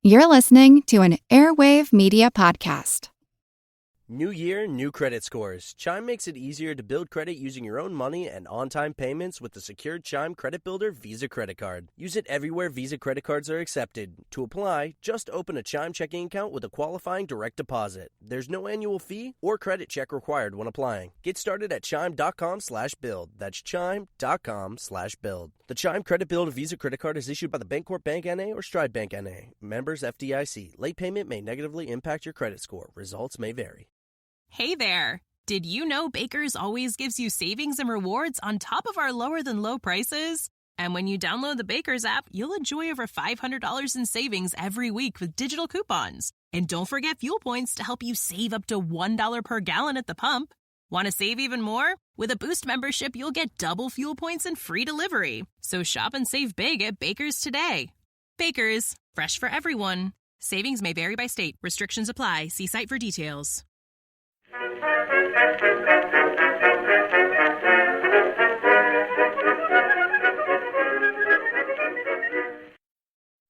You're listening to an Airwave Media Podcast. New year, new credit scores. Chime makes it easier to build credit using your own money and on-time payments with the secured Chime Credit Builder Visa Credit Card. Use it everywhere Visa credit cards are accepted. To apply, just open a Chime checking account with a qualifying direct deposit. There's no annual fee or credit check required when applying. Get started at chime.com/build. That's chime.com/build. The Chime Credit Builder Visa Credit Card is issued by the Bancorp Bank N.A. or Stride Bank N.A. Members FDIC. Late payment may negatively impact your credit score. Results may vary. Hey there! Did you know Baker's always gives you savings and rewards on top of our lower-than-low prices? And when you download the Baker's app, you'll enjoy over $500 in savings every week with digital coupons. And don't forget fuel points to help you save up to $1 per gallon at the pump. Want to save even more? With a Boost membership, you'll get double fuel points and free delivery. So shop and save big at Baker's today. Baker's, fresh for everyone. Savings may vary by state. Restrictions apply. See site for details.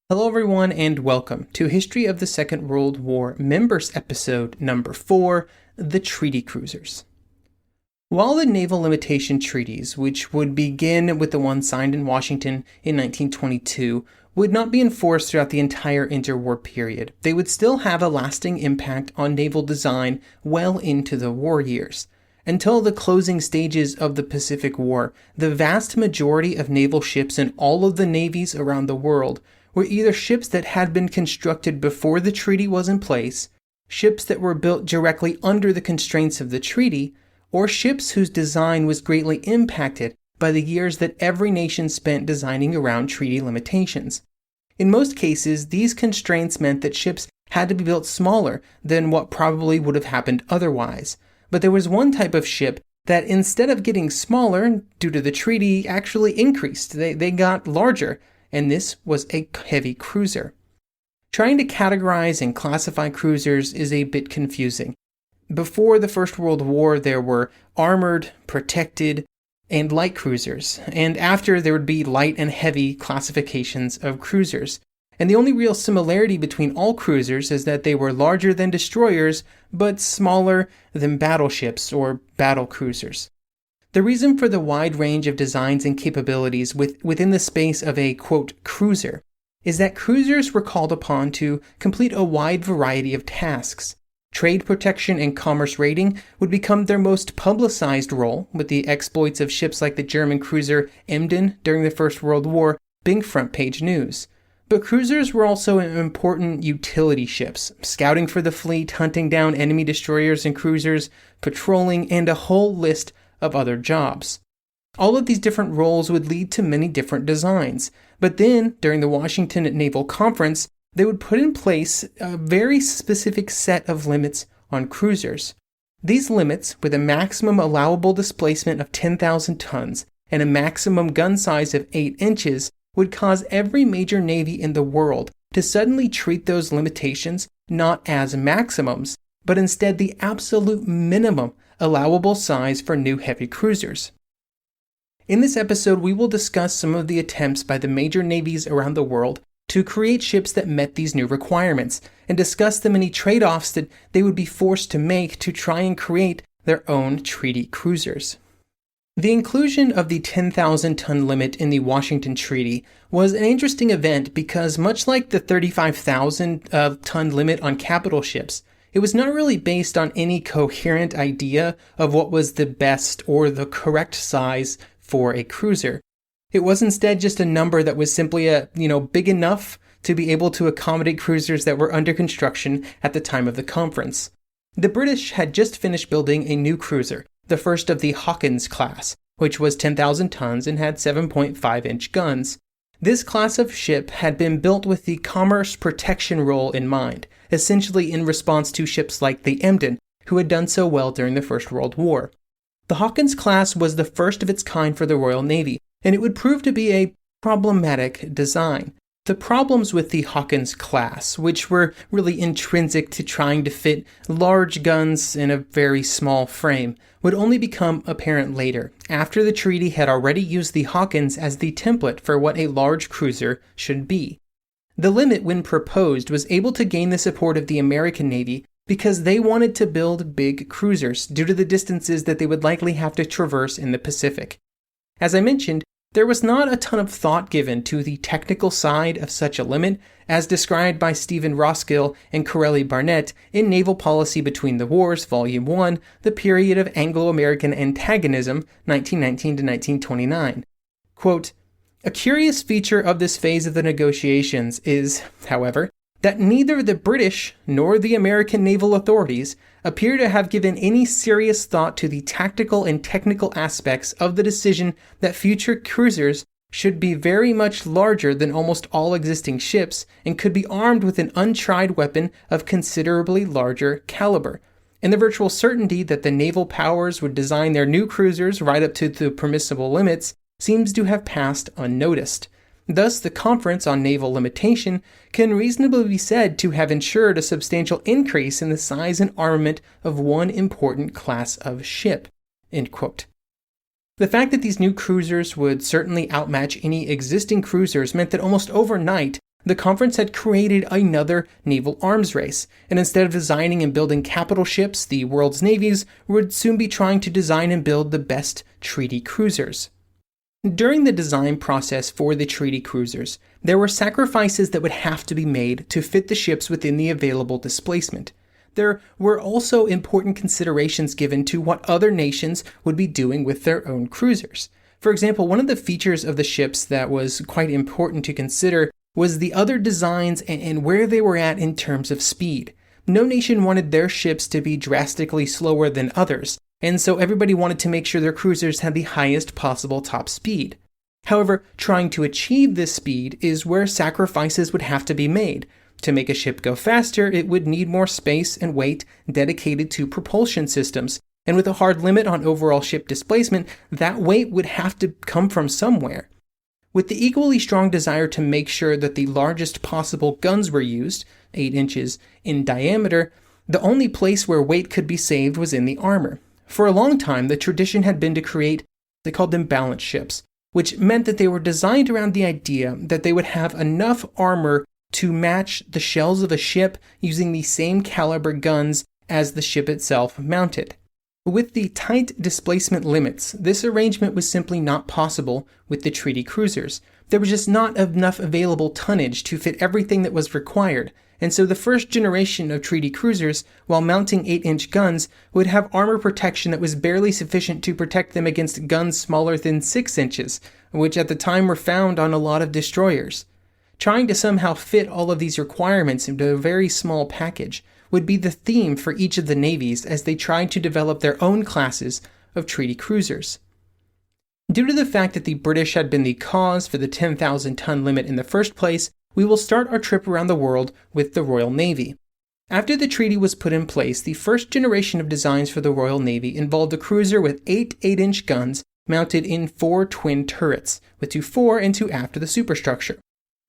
Hello everyone and welcome to History of the Second World War Members episode number 4, The Treaty Cruisers. While the naval limitation treaties, which would begin with the one signed in Washington in 1922, would not be enforced throughout the entire interwar period, they would still have a lasting impact on naval design well into the war years. Until the closing stages of the Pacific War, the vast majority of naval ships in all of the navies around the world were either ships that had been constructed before the treaty was in place, ships that were built directly under the constraints of the treaty, or ships whose design was greatly impacted by the years that every nation spent designing around treaty limitations. In most cases, these constraints meant that ships had to be built smaller than what probably would have happened otherwise. But there was one type of ship that instead of getting smaller due to the treaty actually increased. They got larger, and this was a heavy cruiser. Trying to categorize and classify cruisers is a bit confusing. Before the First World War, there were armored, protected, and light cruisers, and after there would be light and heavy classifications of cruisers. And the only real similarity between all cruisers is that they were larger than destroyers, but smaller than battleships or battle cruisers. The reason for the wide range of designs and capabilities within the space of a, quote, cruiser is that cruisers were called upon to complete a wide variety of tasks. Trade protection and commerce raiding would become their most publicized role, with the exploits of ships like the German cruiser Emden during the First World War being front-page news. But cruisers were also important utility ships, scouting for the fleet, hunting down enemy destroyers and cruisers, patrolling, and a whole list of other jobs. All of these different roles would lead to many different designs, but then, during the Washington Naval Conference, they would put in place a very specific set of limits on cruisers. These limits, with a maximum allowable displacement of 10,000 tons and a maximum gun size of 8 inches, would cause every major navy in the world to suddenly treat those limitations not as maximums, but instead the absolute minimum allowable size for new heavy cruisers. In this episode, we will discuss some of the attempts by the major navies around the world to create ships that met these new requirements, and discuss the many trade-offs that they would be forced to make to try and create their own treaty cruisers. The inclusion of the 10,000-ton limit in the Washington Treaty was an interesting event because, much like the 35,000-ton limit on capital ships, it was not really based on any coherent idea of what was the best or the correct size for a cruiser. It was instead just a number that was simply big enough to be able to accommodate cruisers that were under construction at the time of the conference. The British had just finished building a new cruiser, the first of the Hawkins class, which was 10,000 tons and had 7.5-inch guns. This class of ship had been built with the commerce protection role in mind, essentially in response to ships like the Emden, who had done so well during the First World War. The Hawkins class was the first of its kind for the Royal Navy, and it would prove to be a problematic design. The problems with the Hawkins class, which were really intrinsic to trying to fit large guns in a very small frame, would only become apparent later, after the treaty had already used the Hawkins as the template for what a large cruiser should be. The limit, when proposed, was able to gain the support of the American Navy because they wanted to build big cruisers due to the distances that they would likely have to traverse in the Pacific. As I mentioned, there was not a ton of thought given to the technical side of such a limit, as described by Stephen Roskill and Corelli Barnett in Naval Policy Between the Wars, Volume 1, The Period of Anglo-American Antagonism, 1919 to 1929. Quote, "A curious feature of this phase of the negotiations is, however, that neither the British nor the American naval authorities appear to have given any serious thought to the tactical and technical aspects of the decision that future cruisers should be very much larger than almost all existing ships and could be armed with an untried weapon of considerably larger caliber, and the virtual certainty that the naval powers would design their new cruisers right up to the permissible limits seems to have passed unnoticed. Thus, the Conference on Naval Limitation can reasonably be said to have ensured a substantial increase in the size and armament of one important class of ship." End quote. The fact that these new cruisers would certainly outmatch any existing cruisers meant that almost overnight, the conference had created another naval arms race, and instead of designing and building capital ships, the world's navies would soon be trying to design and build the best treaty cruisers. During the design process for the treaty cruisers, there were sacrifices that would have to be made to fit the ships within the available displacement. There were also important considerations given to what other nations would be doing with their own cruisers. For example, one of the features of the ships that was quite important to consider was the other designs and where they were at in terms of speed. No nation wanted their ships to be drastically slower than others, and so everybody wanted to make sure their cruisers had the highest possible top speed. However, trying to achieve this speed is where sacrifices would have to be made. To make a ship go faster, it would need more space and weight dedicated to propulsion systems, and with a hard limit on overall ship displacement, that weight would have to come from somewhere. With the equally strong desire to make sure that the largest possible guns were used, 8 inches in diameter, the only place where weight could be saved was in the armor. For a long time, the tradition had been to create, they called them balance ships, which meant that they were designed around the idea that they would have enough armor to match the shells of a ship using the same caliber guns as the ship itself mounted. With the tight displacement limits, this arrangement was simply not possible with the treaty cruisers. There was just not enough available tonnage to fit everything that was required, and so the first generation of treaty cruisers, while mounting 8-inch guns, would have armor protection that was barely sufficient to protect them against guns smaller than 6 inches, which at the time were found on a lot of destroyers. Trying to somehow fit all of these requirements into a very small package would be the theme for each of the navies as they tried to develop their own classes of treaty cruisers. Due to the fact that the British had been the cause for the 10,000-ton limit in the first place, we will start our trip around the world with the Royal Navy. After the treaty was put in place, the first generation of designs for the Royal Navy involved a cruiser with 8 8-inch guns mounted in 4 twin turrets, with 2 fore and 2 aft of the superstructure.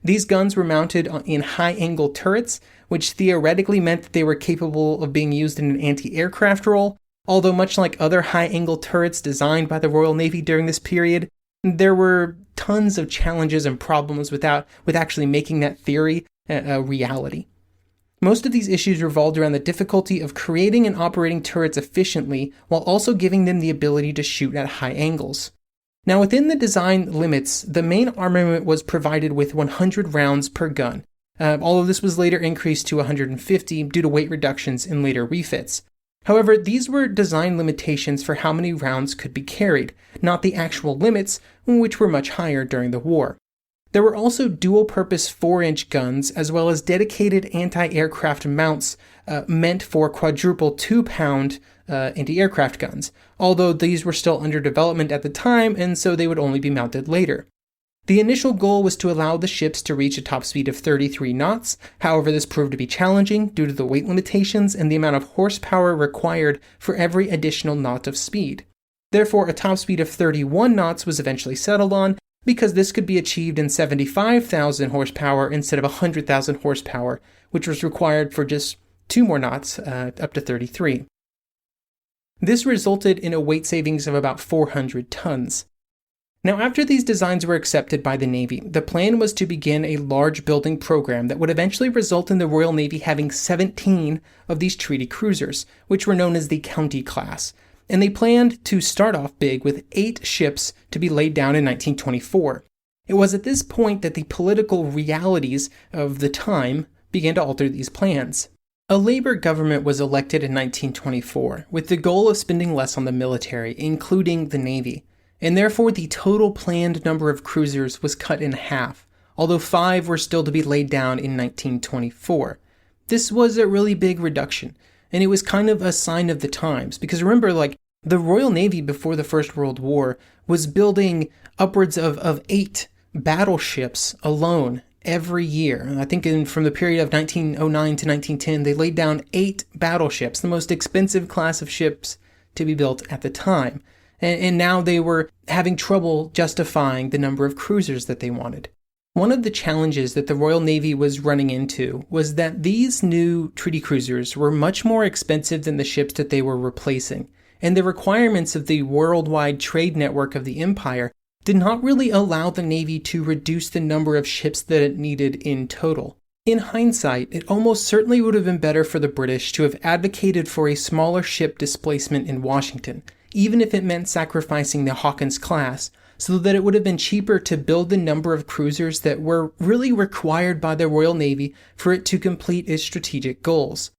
These guns were mounted in high-angle turrets, which theoretically meant that they were capable of being used in an anti-aircraft role, although much like other high-angle turrets designed by the Royal Navy during this period, there were tons of challenges and problems with actually making that theory a reality. Most of these issues revolved around the difficulty of creating and operating turrets efficiently while also giving them the ability to shoot at high angles. Now, within the design limits, the main armament was provided with 100 rounds per gun, although this was later increased to 150 due to weight reductions in later refits. However, these were design limitations for how many rounds could be carried, not the actual limits, which were much higher during the war. There were also dual-purpose 4-inch guns, as well as dedicated anti-aircraft mounts meant for quadruple 2-pound anti-aircraft guns, although these were still under development at the time, and so they would only be mounted later. The initial goal was to allow the ships to reach a top speed of 33 knots, however this proved to be challenging due to the weight limitations and the amount of horsepower required for every additional knot of speed. Therefore, a top speed of 31 knots was eventually settled on, because this could be achieved in 75,000 horsepower instead of 100,000 horsepower, which was required for just 2 more knots, up to 33. This resulted in a weight savings of about 400 tons. Now, after these designs were accepted by the Navy, the plan was to begin a large building program that would eventually result in the Royal Navy having 17 of these treaty cruisers, which were known as the County class. And they planned to start off big with 8 ships to be laid down in 1924. It was at this point that the political realities of the time began to alter these plans. A Labour government was elected in 1924 with the goal of spending less on the military, including the Navy. And therefore the total planned number of cruisers was cut in half, although 5 were still to be laid down in 1924. This was a really big reduction, and it was kind of a sign of the times, because remember, the Royal Navy before the First World War was building upwards of 8 battleships alone every year. I think from the period of 1909 to 1910, they laid down 8 battleships, the most expensive class of ships to be built at the time. And now they were having trouble justifying the number of cruisers that they wanted. One of the challenges that the Royal Navy was running into was that these new treaty cruisers were much more expensive than the ships that they were replacing, and the requirements of the worldwide trade network of the empire did not really allow the Navy to reduce the number of ships that it needed in total. In hindsight, it almost certainly would have been better for the British to have advocated for a smaller ship displacement in Washington, even if it meant sacrificing the Hawkins class, so that it would have been cheaper to build the number of cruisers that were really required by the Royal Navy for it to complete its strategic goals.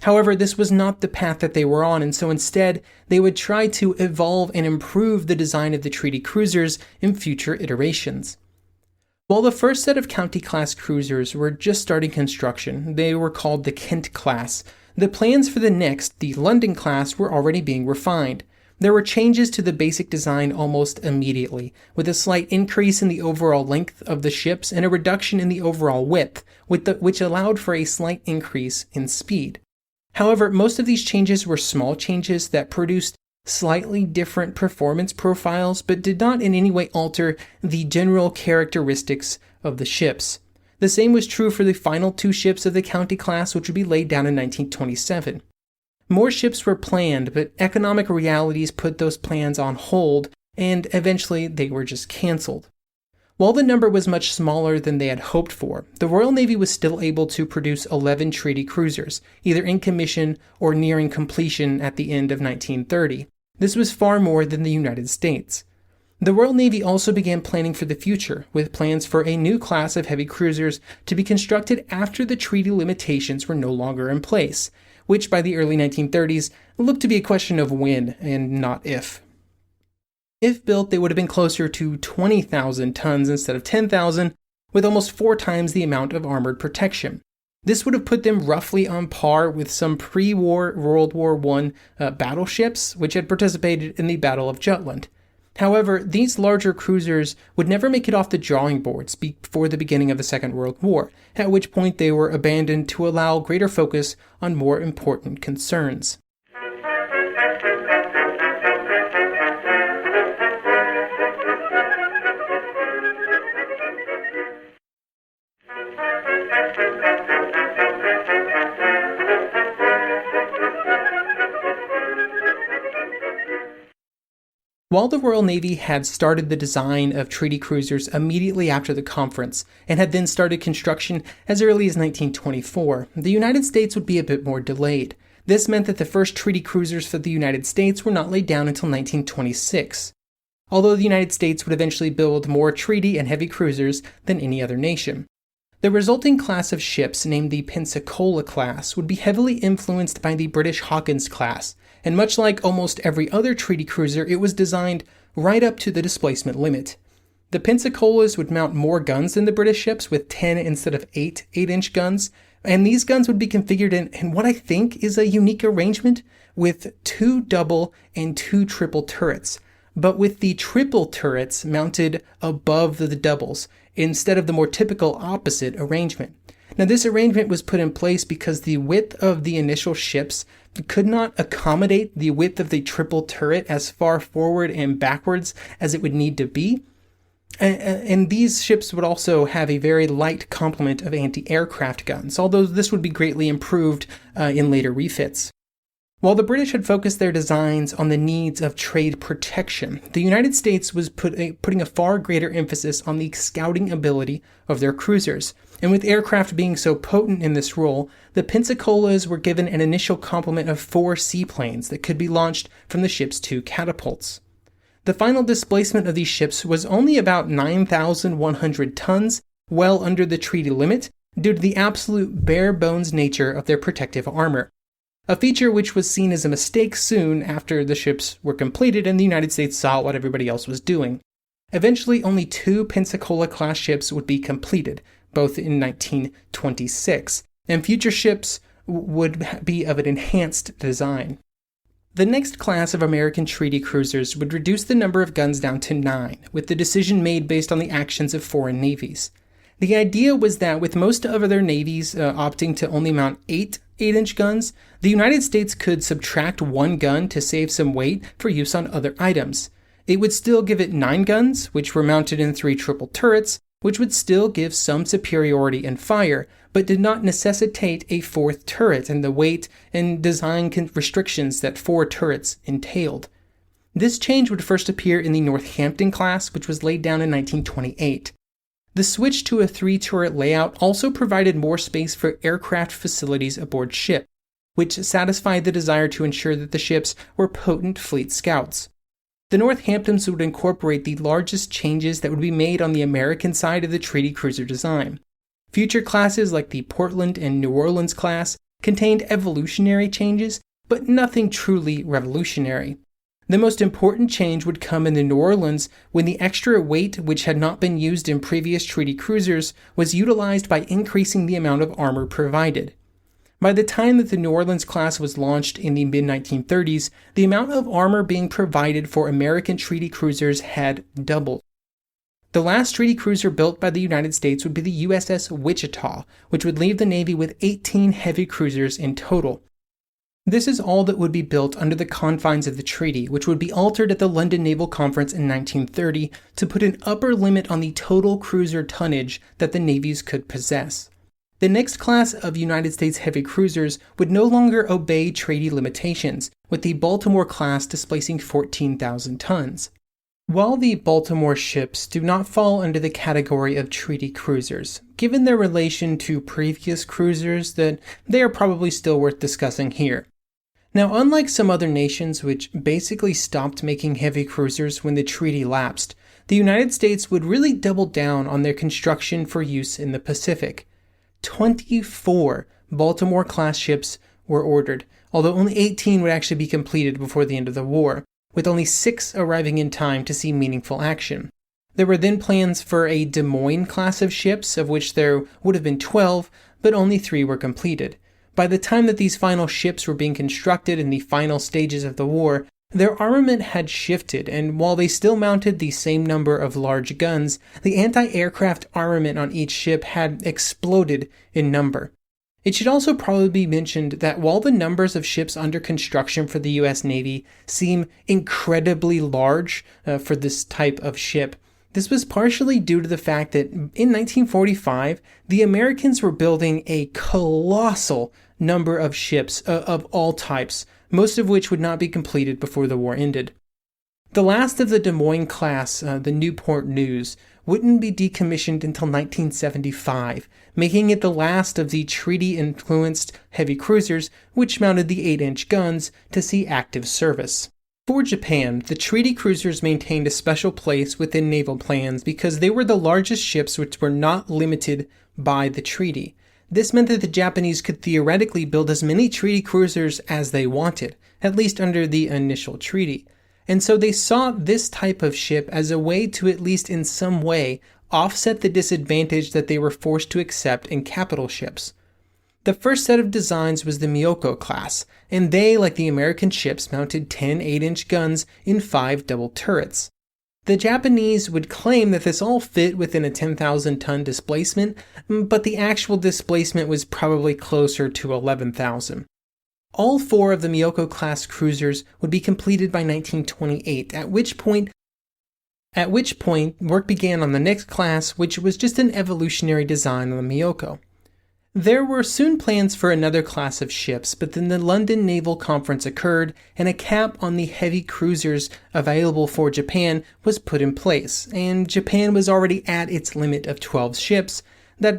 However, this was not the path that they were on, and so instead, they would try to evolve and improve the design of the treaty cruisers in future iterations. While the first set of County-class cruisers were just starting construction, they were called the Kent class. The plans for the next, the London class, were already being refined. There were changes to the basic design almost immediately, with a slight increase in the overall length of the ships and a reduction in the overall width, which allowed for a slight increase in speed. However, most of these changes were small changes that produced slightly different performance profiles, but did not in any way alter the general characteristics of the ships. The same was true for the final 2 ships of the County class, which would be laid down in 1927. More ships were planned, but economic realities put those plans on hold, and eventually they were just canceled. While the number was much smaller than they had hoped for, the Royal Navy was still able to produce 11 treaty cruisers, either in commission or nearing completion at the end of 1930. This was far more than the United States. The Royal Navy also began planning for the future, with plans for a new class of heavy cruisers to be constructed after the treaty limitations were no longer in place, which by the early 1930s looked to be a question of when and not if. If built, they would have been closer to 20,000 tons instead of 10,000, with almost 4 times the amount of armored protection. This would have put them roughly on par with some pre-war World War I battleships, which had participated in the Battle of Jutland. However, these larger cruisers would never make it off the drawing boards before the beginning of the Second World War, at which point they were abandoned to allow greater focus on more important concerns. While the Royal Navy had started the design of treaty cruisers immediately after the conference, and had then started construction as early as 1924, the United States would be a bit more delayed. This meant that the first treaty cruisers for the United States were not laid down until 1926, although the United States would eventually build more treaty and heavy cruisers than any other nation. The resulting class of ships, named the Pensacola class, would be heavily influenced by the British Hawkins class, and much like almost every other treaty cruiser, it was designed right up to the displacement limit. The Pensacolas would mount more guns than the British ships, with 10 instead of 8 8-inch guns, and these guns would be configured in what I think is a unique arrangement with 2 double and 2 triple turrets, but with the triple turrets mounted above the doubles, instead of the more typical opposite arrangement. Now, this arrangement was put in place because the width of the initial ships could not accommodate the width of the triple turret as far forward and backwards as it would need to be. And these ships would also have a very light complement of anti-aircraft guns, although this would be greatly improved in later refits. While the British had focused their designs on the needs of trade protection, the United States was putting a far greater emphasis on the scouting ability of their cruisers. And with aircraft being so potent in this role, the Pensacola's were given an initial complement of 4 seaplanes that could be launched from the ship's 2 catapults. The final displacement of these ships was only about 9,100 tons, well under the treaty limit, due to the absolute bare-bones nature of their protective armor. A feature which was seen as a mistake soon after the ships were completed and the United States saw what everybody else was doing. Eventually, only 2 Pensacola-class ships would be completed, both in 1926, and future ships would be of an enhanced design. The next class of American treaty cruisers would reduce the number of guns down to 9, with the decision made based on the actions of foreign navies. The idea was that with most of other navies opting to only mount 8 8-inch guns, the United States could subtract 1 gun to save some weight for use on other items. It would still give it 9 guns, which were mounted in 3 triple turrets, which would still give some superiority in fire, but did not necessitate a 4th turret and the weight and design restrictions that 4 turrets entailed. This change would first appear in the Northampton class, which was laid down in 1928. The switch to a 3-turret layout also provided more space for aircraft facilities aboard ship, which satisfied the desire to ensure that the ships were potent fleet scouts. The Northamptons would incorporate the largest changes that would be made on the American side of the treaty cruiser design. Future classes like the Portland and New Orleans class contained evolutionary changes, but nothing truly revolutionary. The most important change would come in the New Orleans when the extra weight, which had not been used in previous treaty cruisers, was utilized by increasing the amount of armor provided. By the time that the New Orleans class was launched in the mid-1930s, the amount of armor being provided for American treaty cruisers had doubled. The last treaty cruiser built by the United States would be the USS Wichita, which would leave the Navy with 18 heavy cruisers in total. This is all that would be built under the confines of the treaty, which would be altered at the London Naval Conference in 1930 to put an upper limit on the total cruiser tonnage that the navies could possess. The next class of United States heavy cruisers would no longer obey treaty limitations, with the Baltimore class displacing 14,000 tons. While the Baltimore ships do not fall under the category of treaty cruisers, given their relation to previous cruisers, that they are probably still worth discussing here. Now, unlike some other nations which basically stopped making heavy cruisers when the treaty lapsed, the United States would really double down on their construction for use in the Pacific. 24 Baltimore-class ships were ordered, although only 18 would actually be completed before the end of the war, with only 6 arriving in time to see meaningful action. There were then plans for a Des Moines class of ships, of which there would have been 12, but only 3 were completed. By the time that these final ships were being constructed in the final stages of the war, their armament had shifted, and while they still mounted the same number of large guns, the anti-aircraft armament on each ship had exploded in number. It should also probably be mentioned that while the numbers of ships under construction for the U.S. Navy seem incredibly large for this type of ship, this was partially due to the fact that in 1945, the Americans were building a colossal number of ships of all types, most of which would not be completed before the war ended. The last of the Des Moines class, the Newport News, wouldn't be decommissioned until 1975, making it the last of the treaty-influenced heavy cruisers, which mounted the 8-inch guns, to see active service. For Japan, the treaty cruisers maintained a special place within naval plans because they were the largest ships which were not limited by the treaty. This meant that the Japanese could theoretically build as many treaty cruisers as they wanted, at least under the initial treaty. And so they saw this type of ship as a way to at least in some way offset the disadvantage that they were forced to accept in capital ships. The first set of designs was the Myoko class, and they, like the American ships, mounted 10 8-inch guns in 5 double turrets. The Japanese would claim that this all fit within a 10,000-ton displacement, but the actual displacement was probably closer to 11,000. All 4 of the Myoko-class cruisers would be completed by 1928, at which point work began on the next class, which was just an evolutionary design on the Myoko. There were soon plans for another class of ships, but then the London Naval Conference occurred and a cap on the heavy cruisers available for Japan was put in place, and Japan was already at its limit of 12 ships,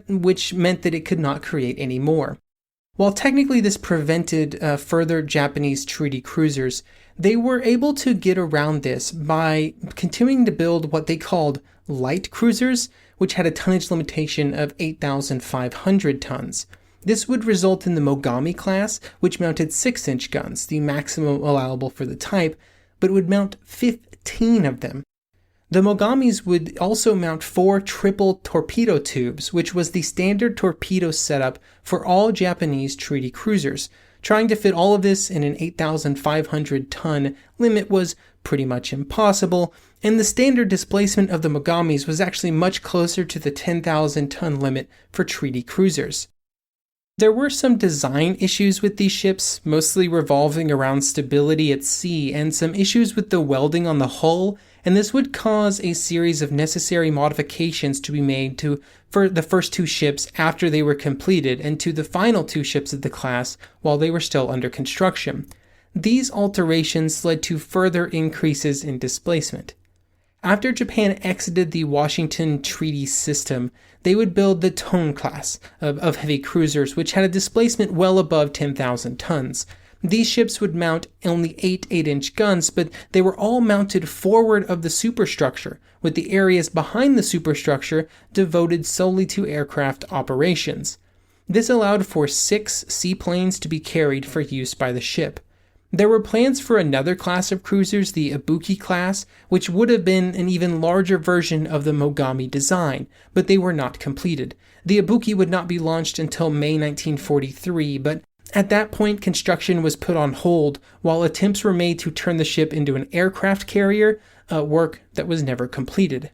which meant that it could not create any more. While technically this prevented further Japanese treaty cruisers, they were able to get around this by continuing to build what they called light cruisers, which had a tonnage limitation of 8,500 tons. This would result in the Mogami class, which mounted 6-inch guns, the maximum allowable for the type, but would mount 15 of them. The Mogamis would also mount 4 triple torpedo tubes, which was the standard torpedo setup for all Japanese treaty cruisers. Trying to fit all of this in an 8,500-ton limit was pretty much impossible, and the standard displacement of the Mogamis was actually much closer to the 10,000-ton limit for treaty cruisers. There were some design issues with these ships, mostly revolving around stability at sea and some issues with the welding on the hull, and this would cause a series of necessary modifications to be made for the first 2 ships after they were completed and to the final 2 ships of the class while they were still under construction. These alterations led to further increases in displacement. After Japan exited the Washington Treaties system, they would build the Tone class of heavy cruisers, which had a displacement well above 10,000 tons. These ships would mount only 8 8-inch guns, but they were all mounted forward of the superstructure, with the areas behind the superstructure devoted solely to aircraft operations. This allowed for 6 seaplanes to be carried for use by the ship. There were plans for another class of cruisers, the Ibuki class, which would have been an even larger version of the Mogami design, but they were not completed. The Ibuki would not be launched until May 1943, but at that point construction was put on hold while attempts were made to turn the ship into an aircraft carrier, work that was never completed.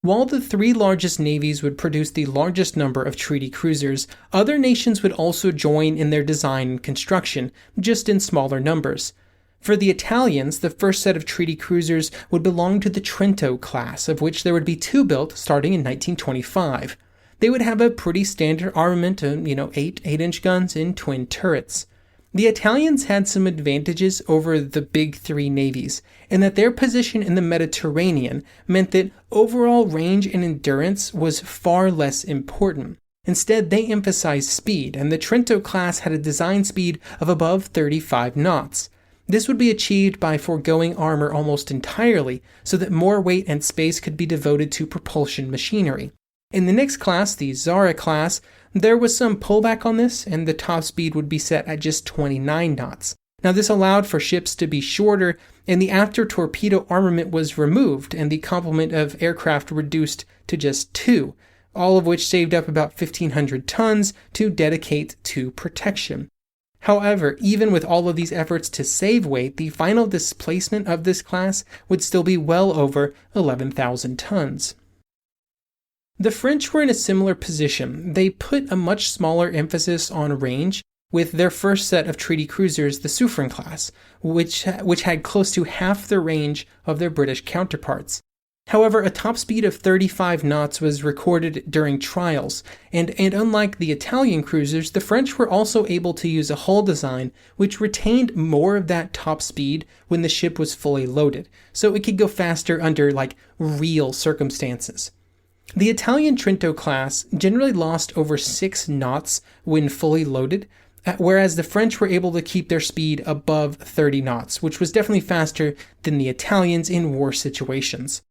While the 3 largest navies would produce the largest number of treaty cruisers, other nations would also join in their design and construction, just in smaller numbers. For the Italians, the first set of treaty cruisers would belong to the Trento class, of which there would be 2 built starting in 1925. They would have a pretty standard armament, 8 8-inch guns and twin turrets. The Italians had some advantages over the big 3 navies, in that their position in the Mediterranean meant that overall range and endurance was far less important. Instead, they emphasized speed, and the Trento class had a design speed of above 35 knots. This would be achieved by foregoing armor almost entirely, so that more weight and space could be devoted to propulsion machinery. In the next class, the Zara class, there was some pullback on this, and the top speed would be set at just 29 knots. Now, this allowed for ships to be shorter, and the after-torpedo armament was removed, and the complement of aircraft reduced to just 2, all of which saved up about 1,500 tons to dedicate to protection. However, even with all of these efforts to save weight, the final displacement of this class would still be well over 11,000 tons. The French were in a similar position. They put a much smaller emphasis on range with their first set of treaty cruisers, the Suffren class, which had close to half the range of their British counterparts. However, a top speed of 35 knots was recorded during trials, and unlike the Italian cruisers, the French were also able to use a hull design which retained more of that top speed when the ship was fully loaded, so it could go faster under real circumstances. The Italian Trento class generally lost over 6 knots when fully loaded, whereas the French were able to keep their speed above 30 knots, which was definitely faster than the Italians in war situations.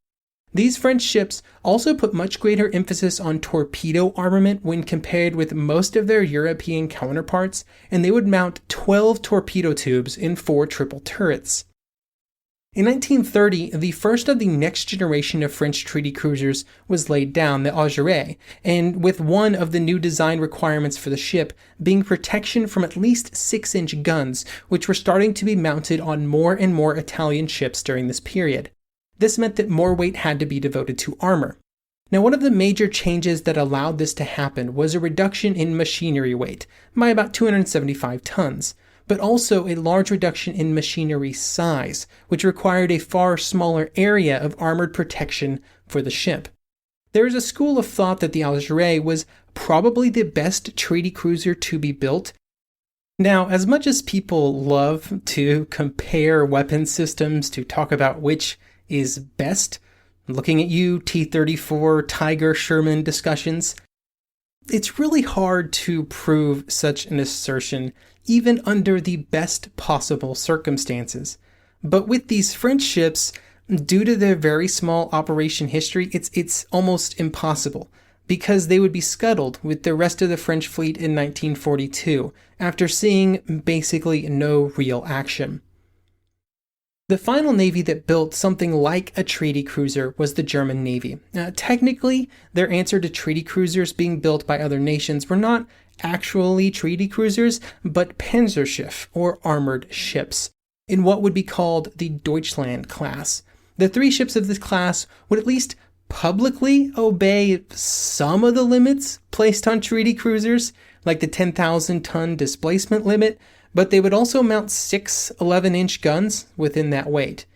These French ships also put much greater emphasis on torpedo armament when compared with most of their European counterparts, and they would mount 12 torpedo tubes in 4 triple turrets. In 1930, the first of the next generation of French treaty cruisers was laid down, the Augereau, and with one of the new design requirements for the ship being protection from at least 6-inch guns, which were starting to be mounted on more and more Italian ships during this period. This meant that more weight had to be devoted to armor. Now, one of the major changes that allowed this to happen was a reduction in machinery weight by about 275 tons. But also a large reduction in machinery size, which required a far smaller area of armored protection for the ship. There is a school of thought that the Augereau was probably the best treaty cruiser to be built. Now, as much as people love to compare weapon systems to talk about which is best, looking at you, T-34 Tiger Sherman discussions, it's really hard to prove such an assertion even under the best possible circumstances. But with these French ships, due to their very small operation history, it's almost impossible, because they would be scuttled with the rest of the French fleet in 1942, after seeing basically no real action. The final navy that built something like a treaty cruiser was the German Navy. Technically, their answer to treaty cruisers being built by other nations were not actually treaty cruisers, but Panzerschiff, or armored ships, in what would be called the Deutschland class. The 3 ships of this class would at least publicly obey some of the limits placed on treaty cruisers, like the 10,000-ton displacement limit, but they would also mount 6 11-inch guns within that weight.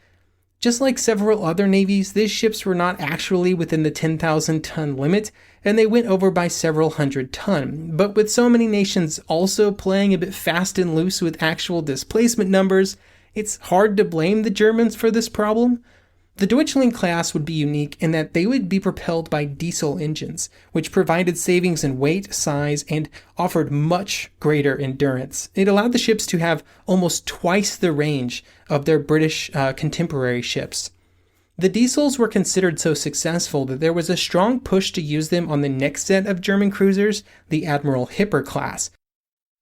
Just like several other navies, these ships were not actually within the 10,000-ton limit, and they went over by several hundred-ton. But with so many nations also playing a bit fast and loose with actual displacement numbers, it's hard to blame the Germans for this problem. The Deutschland class would be unique in that they would be propelled by diesel engines, which provided savings in weight, size, and offered much greater endurance. It allowed the ships to have almost twice the range of their British contemporary ships. The diesels were considered so successful that there was a strong push to use them on the next set of German cruisers, the Admiral Hipper class.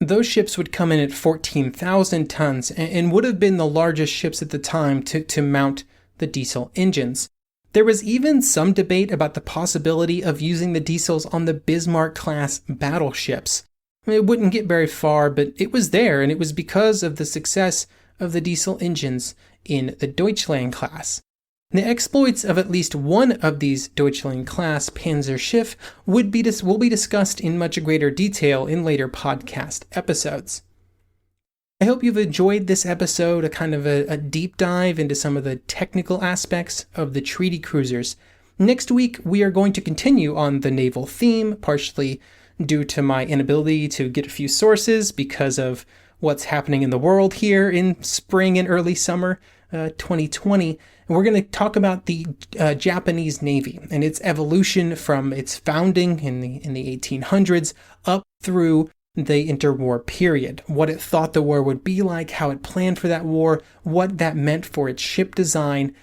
Those ships would come in at 14,000 tons and would have been the largest ships at the time to mount the diesel engines. There was even some debate about the possibility of using the diesels on the Bismarck-class battleships. It wouldn't get very far, but it was there, and it was because of the success of the diesel engines in the Deutschland class. The exploits of at least one of these Deutschland-class Panzerschiff will be discussed in much greater detail in later podcast episodes. I hope you've enjoyed this episode, a kind of a deep dive into some of the technical aspects of the treaty cruisers. Next week, we are going to continue on the naval theme, partially due to my inability to get a few sources because of what's happening in the world here in spring and early summer 2020. And we're going to talk about the Japanese Navy and its evolution from its founding in the 1800s up through the interwar period, what it thought the war would be like, how it planned for that war, what that meant for its ship design,